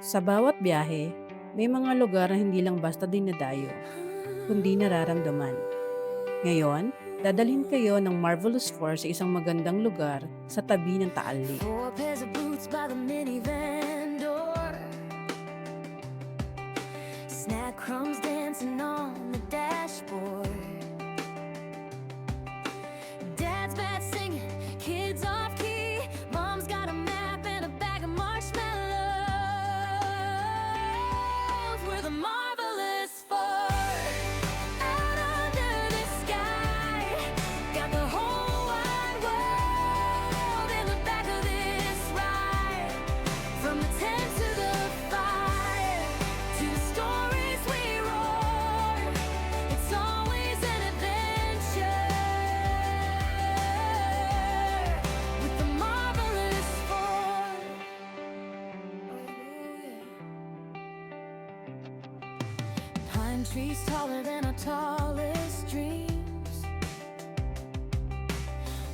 Sa bawat biyahe, may mga lugar na hindi lang basta dinadayo, kundi nararamdaman. Ngayon, dadalhin kayo ng Marvelous Four sa isang magandang lugar sa tabi ng Taal Lake. Four pairs of boots by the minivan door. Snack crumbs dancing on the dashboard. Dad's bad singing, kids off key. Mom's got a map and a bag of marshmallows. We're the Marvelous Four. Out under the sky, got the whole wide world in the back of this ride. From the tent to the fire, to the stories we roar, it's always an adventure with the Marvelous Four. Pine trees taller than our tallest dreams.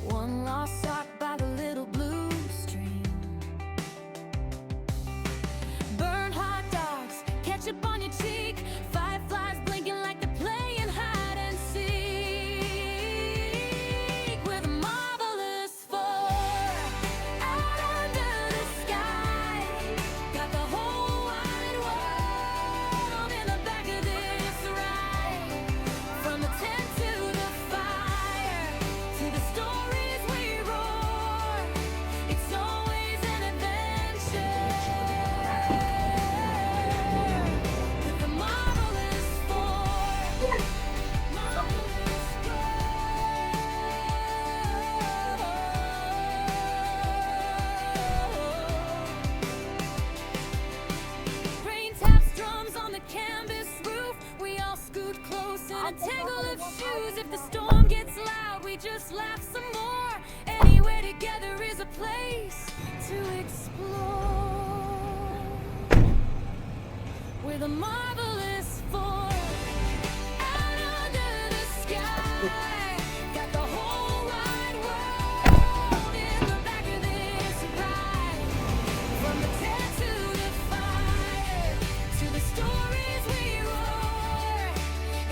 One lost sock by the little blue stream. Burnt hot dogs, ketchup on your cheek. Fireflies blinking like they're playing hide and seek. We're the Marvelous Four. Out under the sky, got the whole wide world in the back of this ride. From the tent to the fire, to the stories we roar, it's always an adventure with the Marvelous Four. Marvelous Four. Rain taps drums on the canvas roof. We all scoot close in a tangle of shoes. If the storm gets loud, we just laugh some more. Anywhere together is a place to explore. We're the Marvelous Four. Out under the sky, got the whole wide world in the back of this ride. From the tent to the fire, to the stories we roar,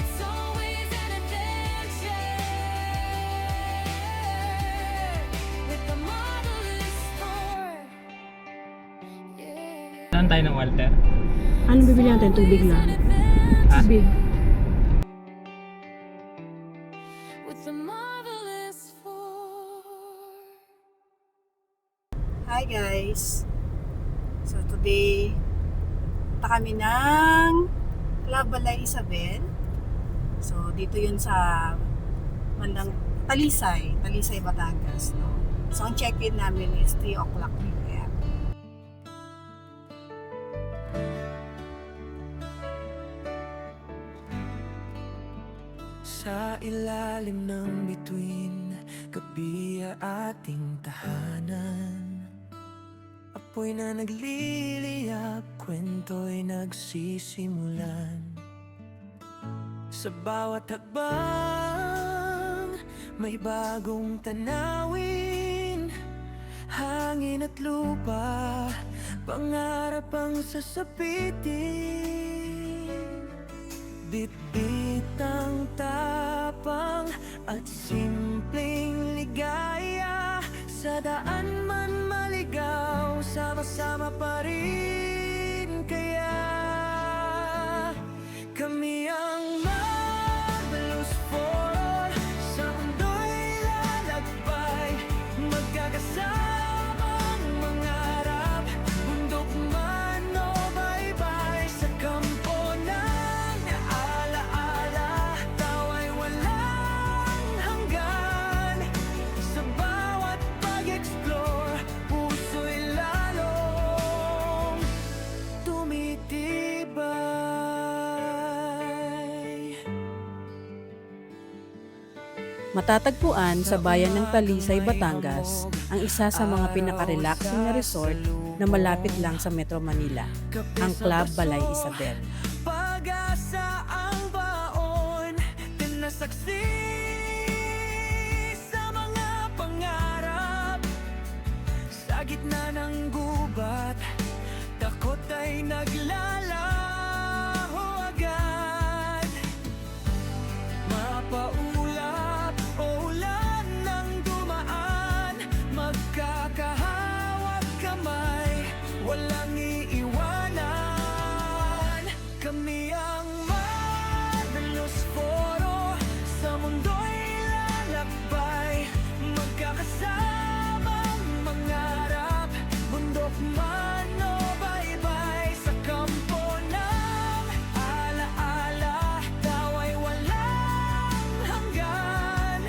it's always an adventure with the Marvelous Four. Yeah. Saan tayo ng Walter? Ano bibili natin? Tubig lang. Tubig. With the Marvelous Four. Hi guys! So today, punta kami ng Club Balay Isabel. So dito yun sa mandang Talisay, Batangas. No? So ang check-in namin is 3 o'clock p.m. Sa ilalim ng bituin, gabi ating tahanan. Apoy na nagliliyab, kwento'y nagsisimulan. Sa bawat hakbang, may bagong tanawin. Hangin at lupa, pangarap ang sasapitin. Bitbit ang tapang at simpleng ligaya. Sa daan man maligaw, sama-sama pa rin. Kaya kami ang Marvelous Four. Sa mundo'y lalakbay, magkakasamang mangarap. Bundok man o baybay, sa kampo ng alaala, tawa'y walang hanggan. Sa bawat pag-explore, puso'y lalong tumitibay. Matatagpuan sa bayan ng Talisay, Batangas, ang isa sa mga pinaka-relaxing na resort na malapit lang sa Metro Manila, ang Club Balay Isabel. Pag-asa ang baon, tinasaksi sa mga pangarap. Sa gitna ng gubat, takot ay ay naglalaho agad. Mapaulap o ulan ng dumaan, magkakahawak kamay, walang iiwanan. Kami ang Marvelous Foro, sa mundo'y lalakbay, magkakasamang mangarap, bundok man o baybay, sa kampo ng alaala, daw ay walang hanggan.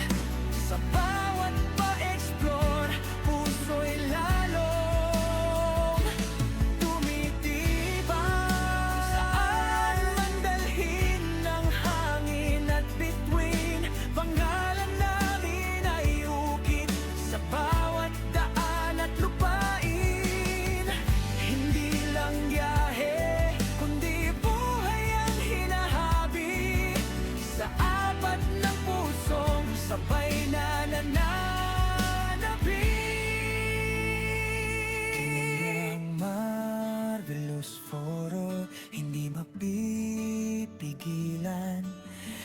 Sa bawat pa-explore, puso'y lalong tumitibay. Saan man dalhin ng hangin at bituin, pangalan namin ay ukit sa bawat daan at lupain. Hindi lang biyahe, kundi buhay ang hinahabi, sa apat ng pusong sabay na nananabi. Ang Marvelous Foro, hindi mapipigilan.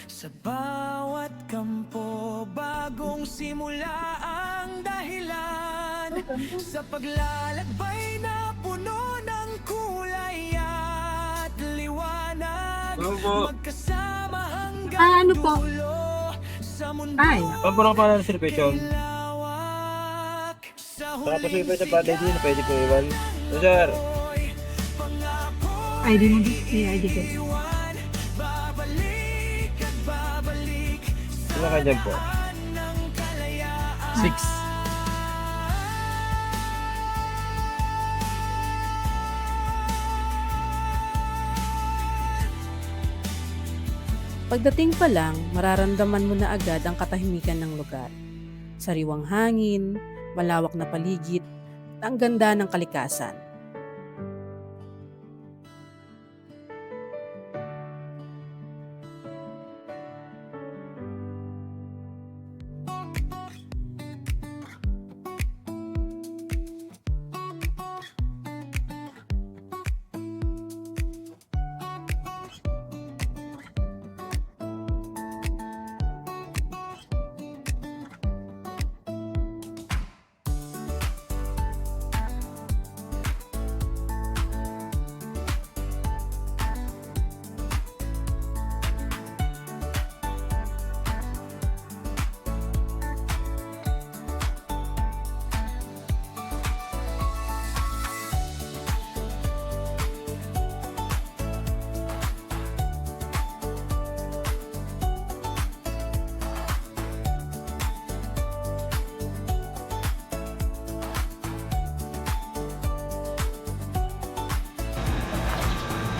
Sa bawat kampo, bagong simula ang dahilan. Sa paglalakbay na puno ng kulay at liwanag, magkasama hanggang Ano po? dulo. Sa mundo Ay. Ano po na pala ng reservation? lawak, sa Tapos huling yung pwede pa din, pwede ko iwan. So, sir, ID mo din. ID ko. iwan, babalik at babalik sino ka dyan po? ng kalayaan. 6. Pagdating pa lang, mararamdaman mo na agad ang katahimikan ng lugar. Sariwang hangin, malawak na paligid, at ang ganda ng kalikasan.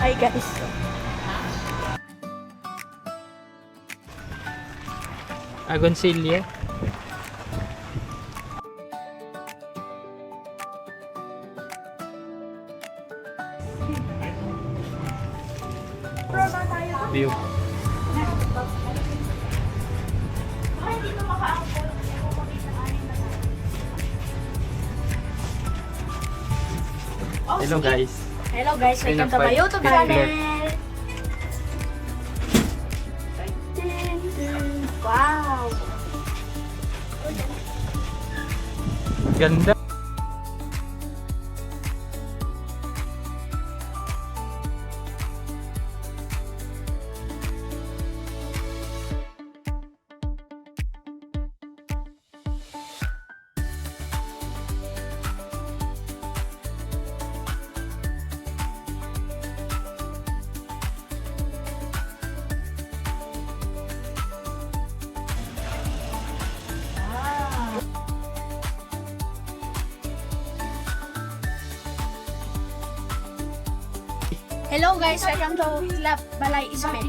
Ay guys. Agoncillo. View. Hello guys. Hello guys, welcome to my Pinapay- YouTube pinapay- channel. Wow! Ganda. Hello guys, welcome to Club Balay Isabel.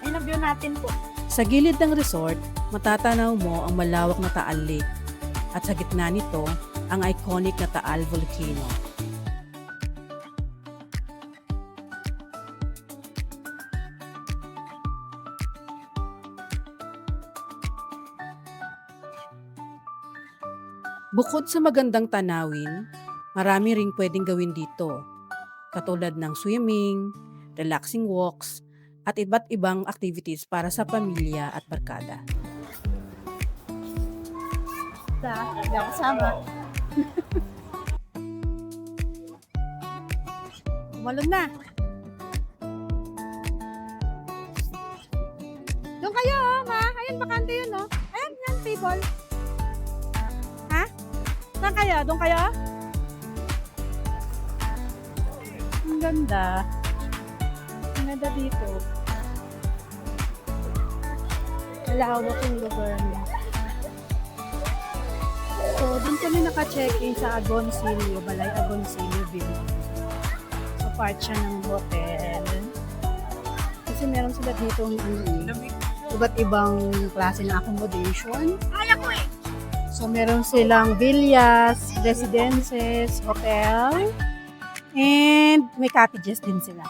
Ayun ang view natin po. Sa gilid ng resort, matatanaw mo ang malawak na Taal Lake at sa gitna nito, ang iconic na Taal Volcano. Bukod sa magandang tanawin, Marami ring pwedeng gawin dito, katulad ng swimming, relaxing walks, at iba't ibang activities para sa pamilya at barkada. Hindi ako kasama. Umalon na. Doon kayo, ma. Ayan, bakante yun, no? Ayan, yan, table. Ha? Saan kayo? Doon kayo? Ang ganda. Ang ganda dito. Malawak yung lugar niya. So, doon kami naka-check-in sa Agoncillo, Balay Agoncillo Village. So, part siya ng hotel. Kasi meron sila dito iba't ibang klase ng accommodation. Kaya ko eh. So, meron silang villas, residences, hotel, and may cottages din sila.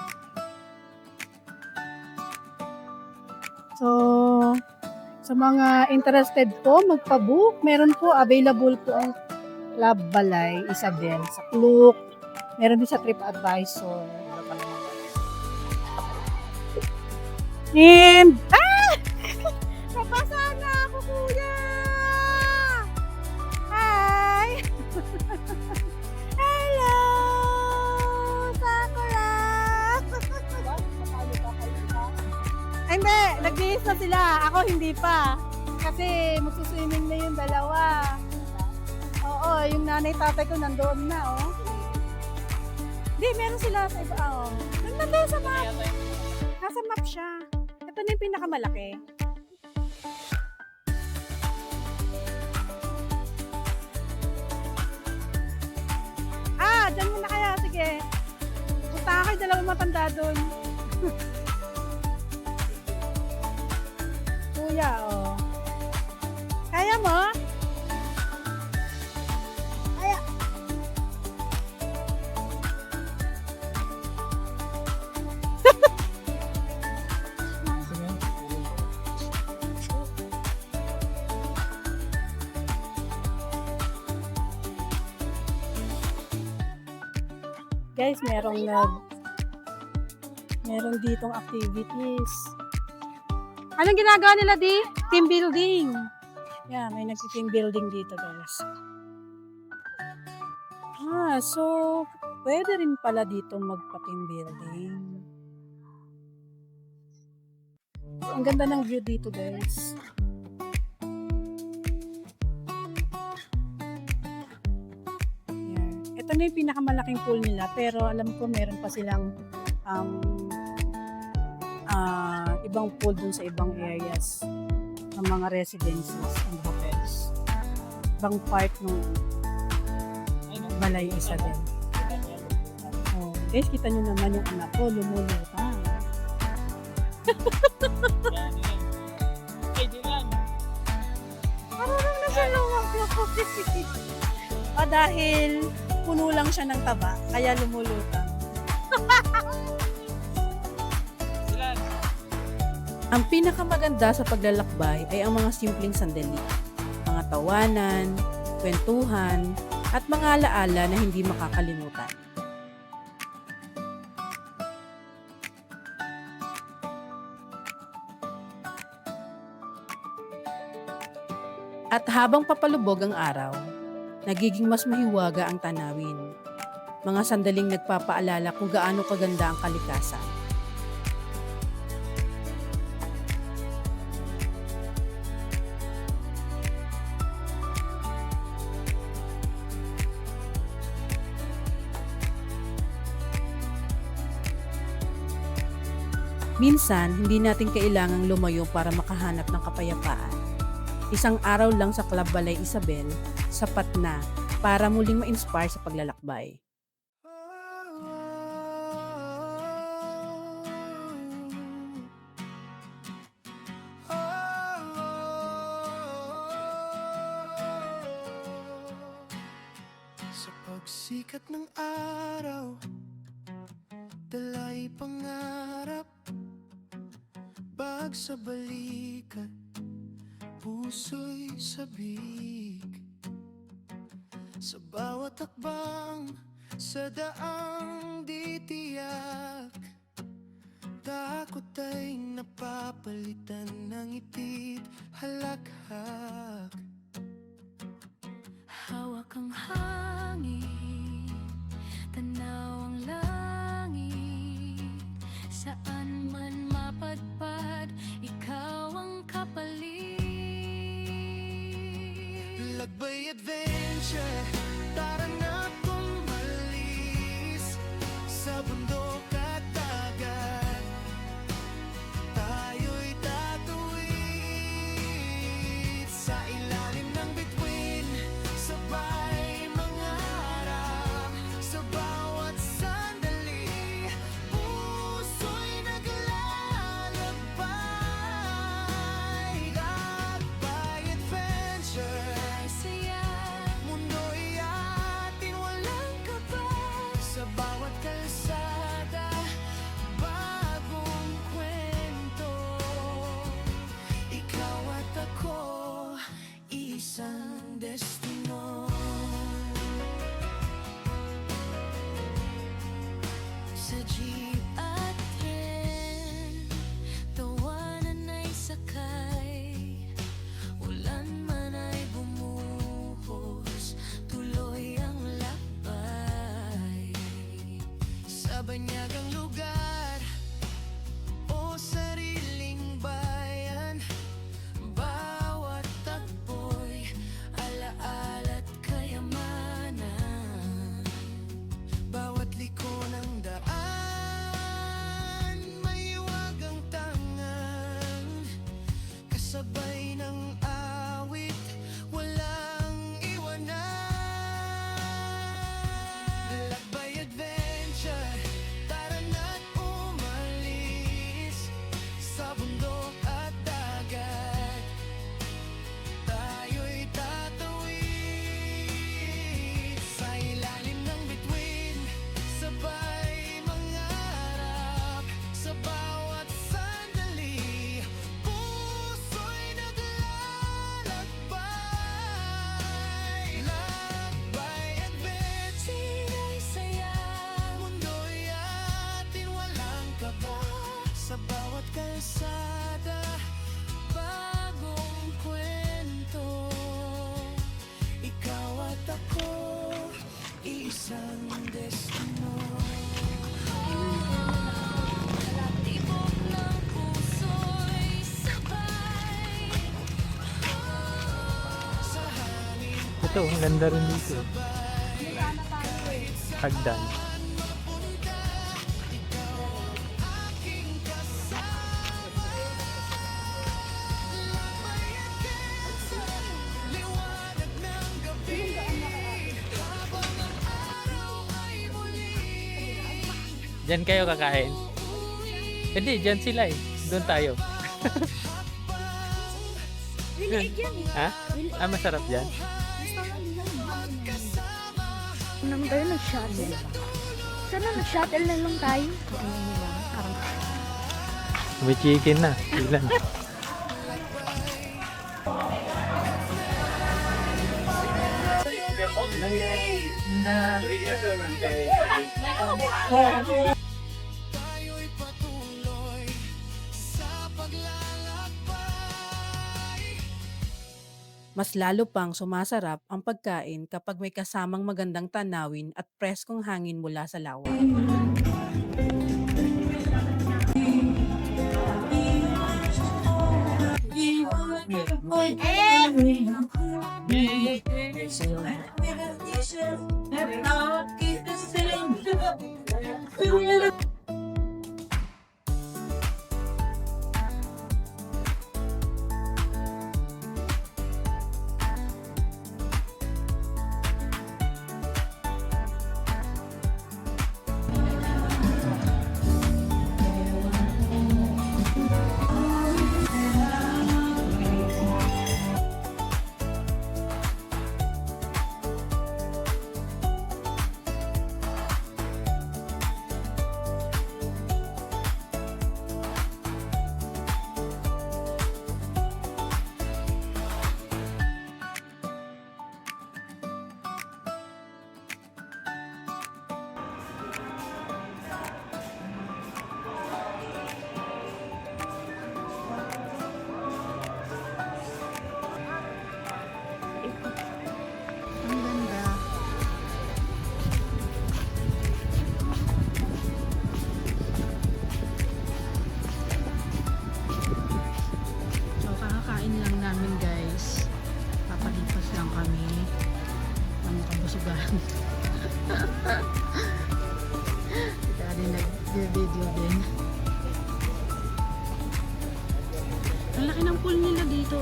So, sa mga interested po, magpa-book. Meron po, available po ang Club Balay Isabel sa Klook. Meron din sa TripAdvisor. And, napasaan na ako, kuya! Hi! Hello! Sakura! Ay, hindi. Nag-bihis na sila. Ako hindi pa. Kasi magsuswimming na yung dalawa. Oo, yung nanay tatay ko nandoon na, oh. Hindi, meron sila sa iba, oh. Nandun sa map. Nasa map siya. Ito na yung pinakamalaki. Dyan muna kayo. Sige. Punta kayo, dalawang matanda doon. Kuya, oh. Kaya mo? Kaya. Guys, meron ditong activities. Anong ginagawa nila di? Team building. Yeah, may nagti-team building dito, guys. So, pwede rin pala dito magpa-team building. Ang ganda ng view dito, guys. Yan. Ito na yung pinakamalaking pool nila, pero alam ko meron pa silang ibang pool dun sa ibang areas ng mga residences and hotels. Ibang part ng Balay Isabel. Oh, guys, kita nyo naman yung anak ko, lumulutang. Marunong na siya lumulutang. Dahil puno lang siya ng taba, kaya lumulutang. Ang pinakamaganda sa paglalakbay ay ang mga simpleng sandali, mga tawanan, kwentuhan, at mga alaala na hindi makakalimutan. At habang papalubog ang araw, nagiging mas mahiwaga ang tanawin. Mga sandaling nagpapaalala kung gaano kaganda ang kalikasan. Minsan, hindi natin kailangang lumayo para makahanap ng kapayapaan. Isang araw lang sa Club Balay Isabel, sapat na para muling ma-inspire sa paglalakbay. Sa pagsikat ng araw, dalay pangarap, bag sa balikat, puso'y sabik. Sa bawat takbang, sa daang di tiyak, takot ay napapalitan ng itit halakhak. Hawak ang hangin, tanaw ang langit. Saan man mapadpad, ikaw ang kapalit. Lakbay adventure, tara na't umalis sa bundok at dagat. Tayo'y tatuwid sa ilalim ng bituin, sabay mangarap sa bawat sandali. Puso'y naglalakbay, lakbay adventure. Ay saya, Mundo'y atin walang kaba, sa bawat kalsada, bagong kwento. Ikaw at ako, isang destino. sa jeep at tren, tawanan ay sakay. Ulan man ay bumuhos, tuloy ang lakbay. Sa banyagang lugar o sariling bayan, bawat tagpo'y alaala't kayamanan. Bawat liko ng daan, may wagang tangan, kasabay ng awit, walang iwanan. Lakbay adventure, tara na't umalis sa bundok at dagat. Tayo'y tatawid sa ilalim ng bituin, sabay mangarap sa bawat sandali. Puso'y naglalakbay, lakbay adventure. Ay saya, Mundo'y atin walang kaba, sa bawat kalsada, bagong kwento. Ikaw at ako, isang destino. tibok ng puso'y sabay. Sa hangin Ito, ang ganda rin dito. Hagdan. aking kasama, lakbay adventure, liwanag ng gabi, habang ang araw ay muli. Diyan kayo kakain? Hindi, diyan sila eh. Doon tayo. Ha? Ah, masarap dyan? Nang tayo nag-shuttle. Sana nag-shuttle na lang tayo. May chicken na. Ilan? Tayo'y patuloy sa paglalakbay. Mas lalo pang sumasarap ang pagkain kapag may kasamang magandang tanawin at preskong hangin mula sa lawa.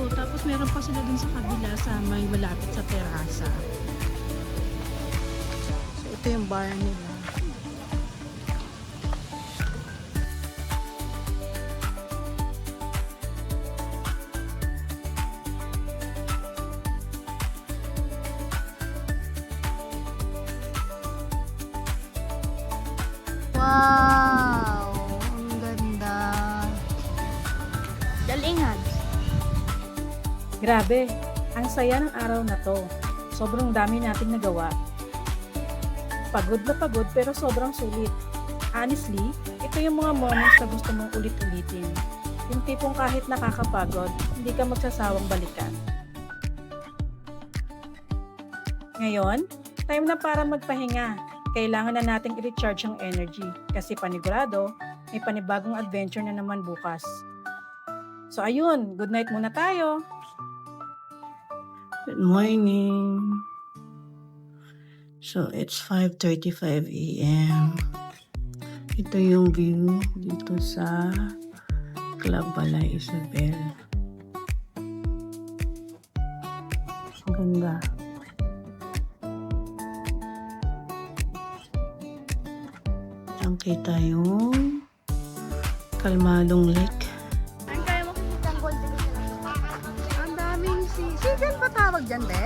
Tapos meron pa sila dun sa kabila sa may malapit sa terasa. So ito yung bar nila. Wow! Ang ganda. Galingan. Grabe, ang saya ng araw na to. Sobrang dami nating nagawa. Pagod na pagod pero sobrang sulit. Honestly, ito yung mga moments na gusto mong ulit-ulitin. Yung tipong kahit nakakapagod, hindi ka magsasawang balikan. Ngayon, time na para magpahinga. Kailangan na nating i-recharge ang energy kasi panigurado, may panibagong adventure na naman bukas. So ayun, good night muna tayo. Good morning. So it's 5:35 a.m. Ito yung view dito sa Club Balay Isabel. Ang ganda. Diyan kita yung Kalmalong Lake. Ang kaya mo kita ang golden sila. Ang daming seagull ba tawag dyan, be?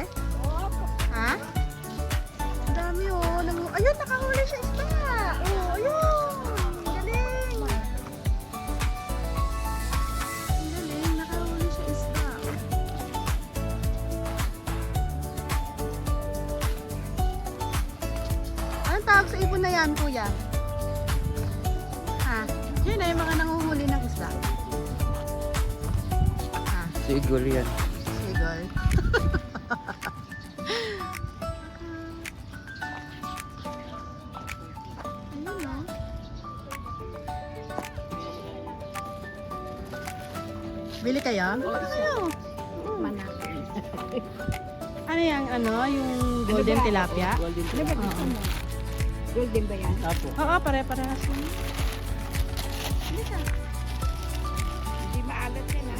Ha? Ang dami oh. Ayun, nakahuli siya isda. Oh, ayun. Galing. Ang galing, nakahuli siya isda. Anong tawag sa ibon na yan, kuya? Ha? Yun na yung mga nanguhuli ng isda. Ha? Siguro yan. Seagull. Ayun o. Bili kayo? Bili kayo. Ano yung yung golden tilapia? Golden Ano ba gusto mo? Golden ba yan? Apo. Oo, pare-parehas yun. Hindi maalat yan ha.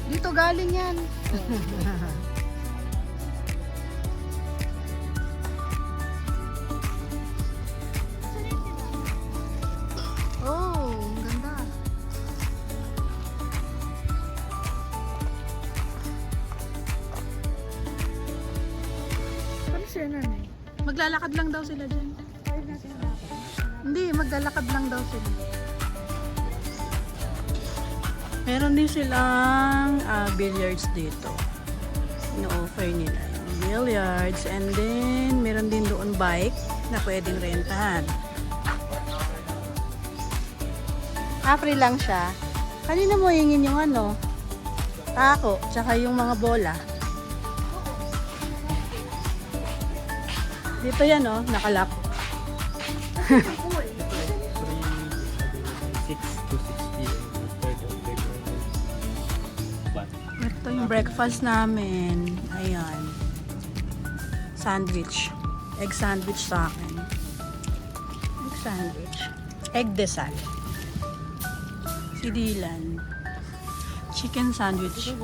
Dito galing yan. Oh, ang ganda. Ano siya nanay? Maglalakad lang daw sila dyan. Hindi, maglalakad lang daw sila. Meron din silang billiards dito. Ino-offer nila yung billiards. And then, meron din doon bike na pwedeng rentahan. Free lang siya. Kanina mo hingin yung tako, tsaka yung mga bola. Dito yan, oh, nakalak. 6 to 6 p.m. Ito yung breakfast namin. Ayan. Sandwich. Egg sandwich sa akin. Egg sandwich. Egg desal. Si Dylan. Chicken sandwich.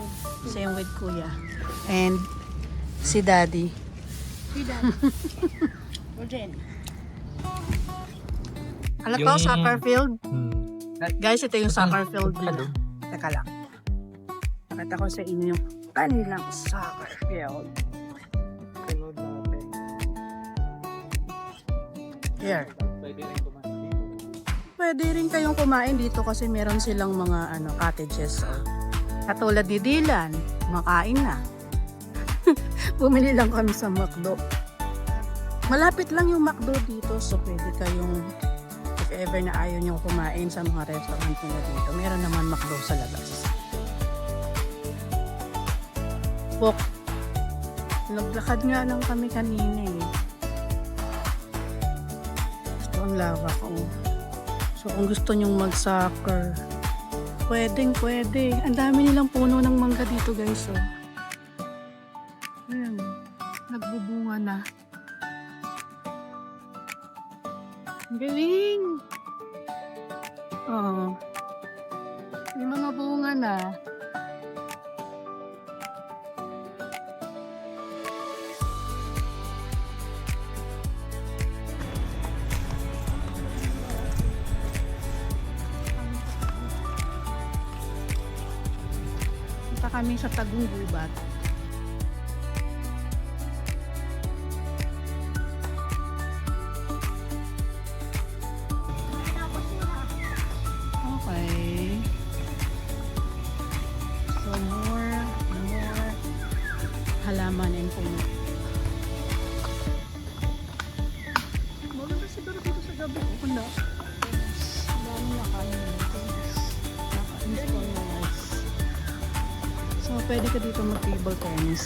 Same with kuya. And si daddy. Alam ko, Yung- soccer field. Hmm. Guys, ito yung soccer field Ano? nila. Teka lang. Nakita ko sa inyo yung kanilang soccer field. Here. Pwede rin kayong kumain dito kasi meron silang mga cottages. Oh. Katulad ni Dylan, makain na. Bumili lang kami sa McDo. Malapit lang yung McDo dito so pwede kayong if ever na ayaw nyo kumain sa mga restaurant nila dito. Meron naman McDo sa labas. Bok. Naglakad nga lang kami kanina eh. Gusto ang lawak ko. So kung gusto nyong mag-soccer, pwedeng pwede. Ang dami nilang puno ng mangga dito guys. Oh. Ayan. Nagbubunga na. Ang galing! Oo. May mga bunga na. Pupunta kami sa Tagum Gubat. Okay. So more halaman and puno. Maganda siguro dito sa gabi. Wala. Dami nakain. Naka-install na lights. So pwede ka dito mag-table tennis.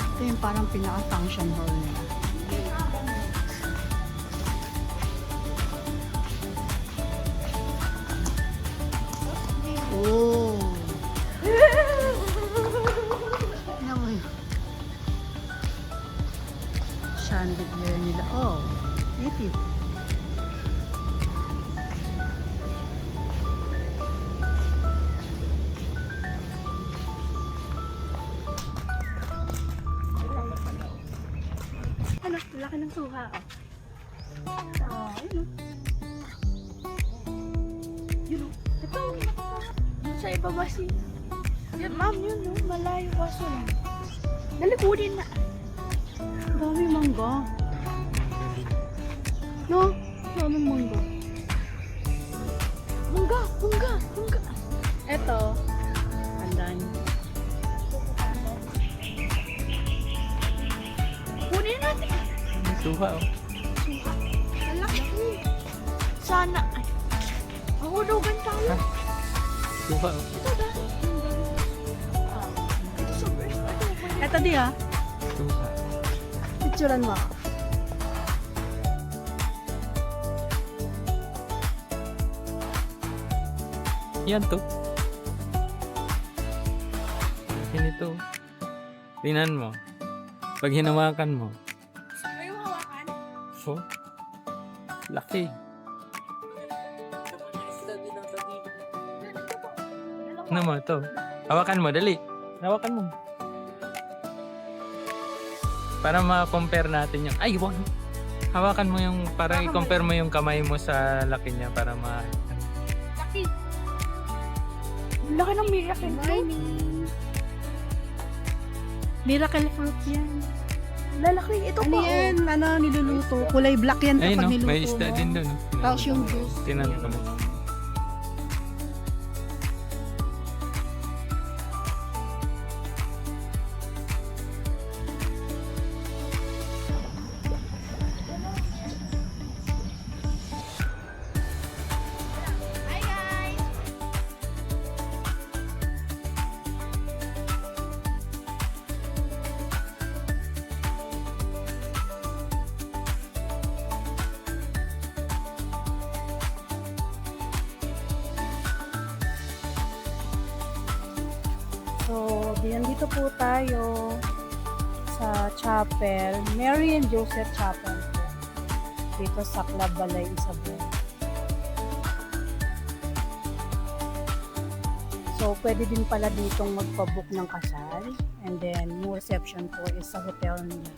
Ito yung parang pinaka-function hall nila. Oh! Tingnan mo yun. Chandelier nila. Oh, native. Ano? Laki ng suha. Oh, yun o. Yun o. Ito. Yun sa ibaba si. Yan ma'am yun no. Malayo kaso lang. Nalikudin na. Dami mangga. No? Daming mangga. Mangga! Mangga! Mangga! Eto. Pandan. Kunin natin. May suha oh. Suha. Malaki. Sana. Ay. Mahulugan tayo. Ha? Suha oh. Ito dahil. Ito sa first. Eto di ah. Suha. Picturean mo. Yan to. Ganito. Tingnan mo. Pag hinawakan mo. May hawakan? Oh. Laki. Ano mo to? Hawakan mo, dali. Hawakan mo. Para ma-compare natin yung... Ay, wag. Hawakan mo yung... Parang i-compare mo yung kamay mo sa laki niya para ma... Laki. Laki ng miracle fruit. Miracle fruit yan. Lalaki. Ito Ano pa. yan? Ano, niluluto. Kulay black yan Ayun kapag no, niluto may isda mo. din doon. Tapos yung juice. Tinan ko mo. Hi guys. So, dito po tayo sa chapel, Mary and Joseph Chapel po. Dito sa Club Balay Isabel. So, pwede din pala ditong magpabook ng kasal. And then, yung reception po is sa hotel nila.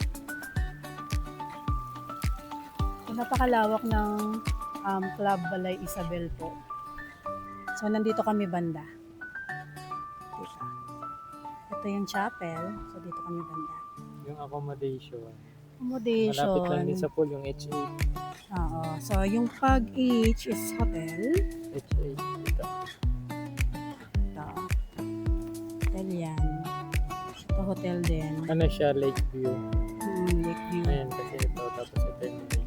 So, napakalawak ng Club Balay Isabel po. So, nandito kami banda. Dito. Ito yung chapel. So, dito kami banda. Yung accommodation. Accommodation. Malapit lang din sa pool yung H8. Oo. So, yung pag-H is hotel. H8. Dito. Ito. Hotel yan. Ito hotel din. Ano siya? Lakeview. Lakeview. Ayan kasi ito. Tapos ito yung lake.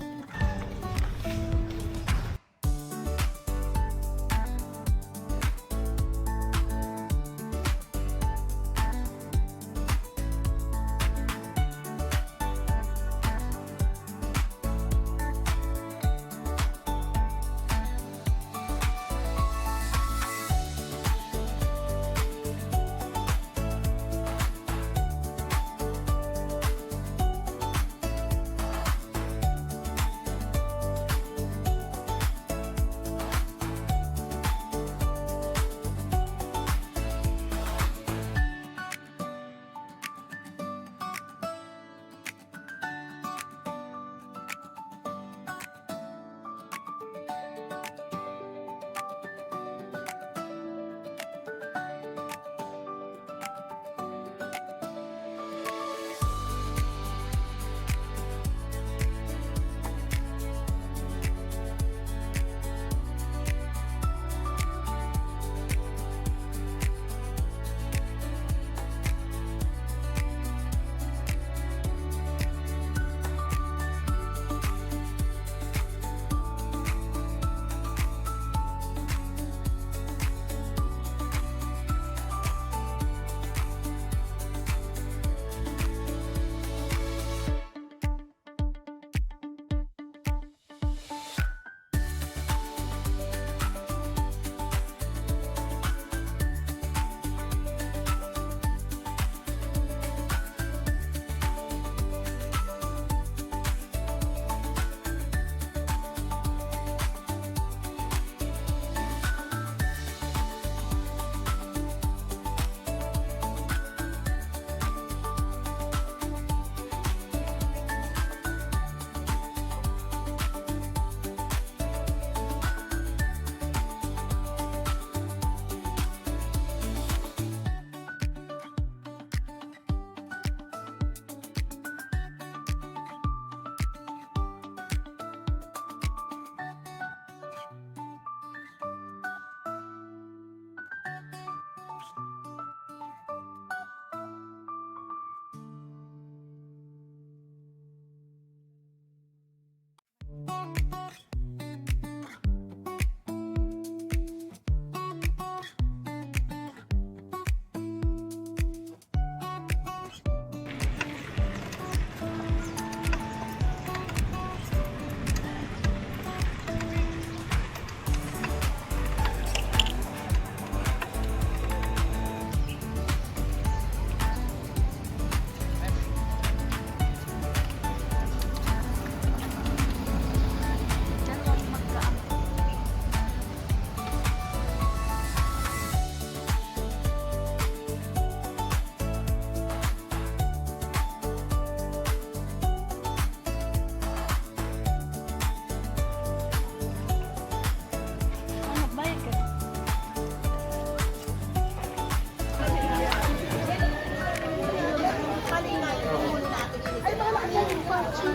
Si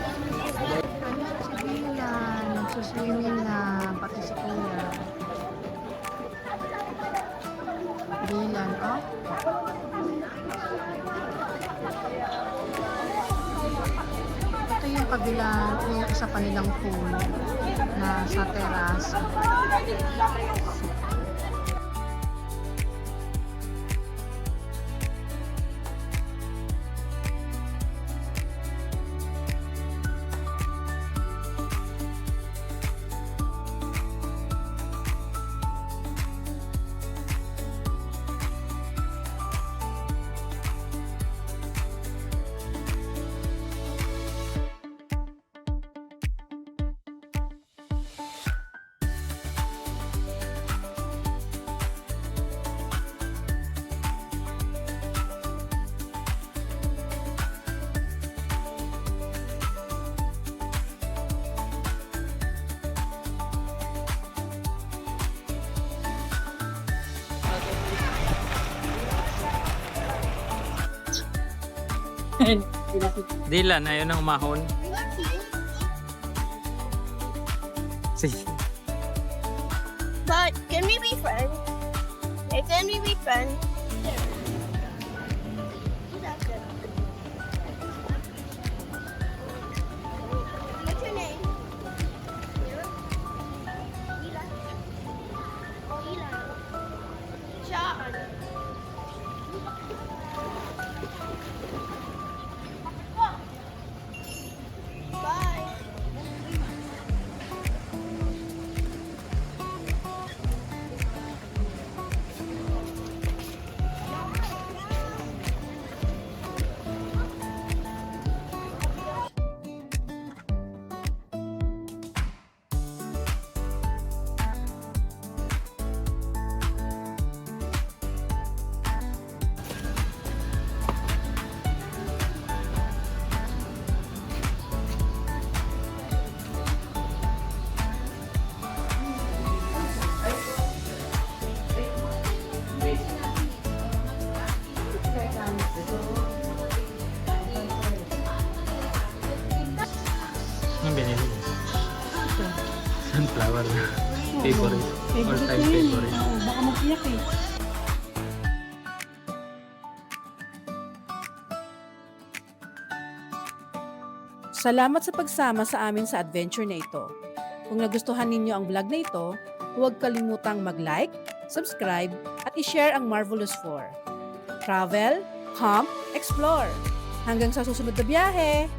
Bila, nagsuswimming na, pati si Kuya. Bilan, oh. Ito yung kabila, yung isa pa nilang pool na sa teras. Dylan, ayaw na umahon. Sige. But can we be friends? Hey, can we be friends? What's your name? Ela. Oh, Ela. Sean. Bye. Anong binili mo? Sunflower. Favorite. All-time favorite. Oo, baka mag-iyak eh. Salamat sa pagsama sa amin sa adventure na ito. Kung nagustuhan ninyo ang vlog na ito, huwag kalimutang mag-like, subscribe, at i-share ang Marvelous 4. Travel, camp, explore. Hanggang sa susunod na biyahe!